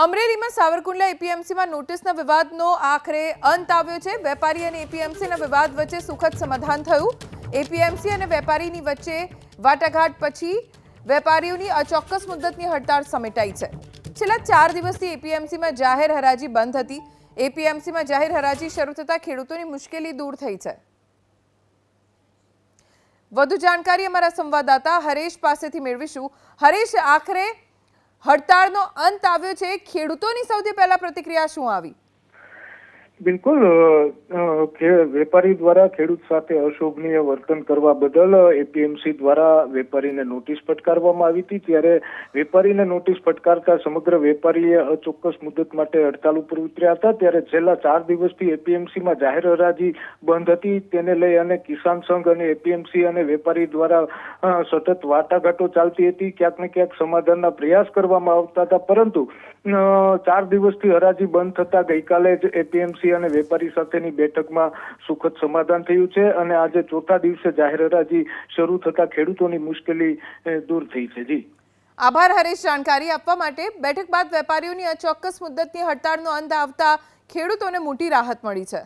અમરેલીમાં સાવરકુંડલા એપીએમસીમાં નોટિસના વિવાદનો આખરે અંત આવ્યો છે। વેપારી અને એપીએમસીના વિવાદ વચ્ચે સુખદ સમાધાન થયું। એપીએમસી અને વેપારીની વચ્ચે વાટાઘાટ પછી વેપારીઓની અચોક્કસ મુદ્દતની હડતાળ સમેટાઈ છે। છેલ્લા 4 દિવસથી એપીએમસીમાં જાહેર હરાજી બંધ હતી। એપીએમસીમાં જાહેર હરાજી શરૂ થતા ખેડૂતોની મુશ્કેલી દૂર થઈ છે। વધુ જાણકારી અમારા સંવાદદાતા હરેશ પાસેથી મેળવીશું। હરેશ, આખરે હડતાળનો અંત આવ્યો છે। ખેડૂતોની સૌથી પહેલા પ્રતિક્રિયા શું આવી? બિલકુલ, વેપારી દ્વારા ખેડૂત સાથે અશોભનીય વર્તન કરવા બદલ એપીએમસી દ્વારા વેપારીને નોટિસ ફટકારવામાં આવી હતી। ત્યારે વેપારીને નોટિસ ફટકારતા સમગ્ર વેપારીએ અચોક્કસ મુદત માટે હડતાલ ઉપર ઉતર્યા હતા। ત્યારે છેલ્લા 4 દિવસથી એપીએમસીમાં જાહેર હરાજી બંધ હતી। તેને લઈ અને કિસાન સંઘ અને એપીએમસી અને વેપારી દ્વારા સતત વાટાઘાટો ચાલતી હતી। ક્યાંક ને ક્યાંક સમાધાનના પ્રયાસ કરવામાં આવતા હતા, પરંતુ 4 દિવસથી હરાજી બંધ થતા ગઈકાલે જ એપીએમસી અને વેપારી સાથેની બેઠકમાં સુખદ સમાધાન થયું છે અને આજે ચોથા દિવસે જાહેર હરાજી શરૂ થતા ખેડૂતોની મુશ્કેલી દૂર થઈ છે। જી આભાર હરેશ, જાણકારી આપવા માટે। બેઠક બાદ વેપારીઓની અચોક્કસ મુદ્દતની હડતાળનો અંત આવતા ખેડૂતોને મોટી રાહત મળી છે।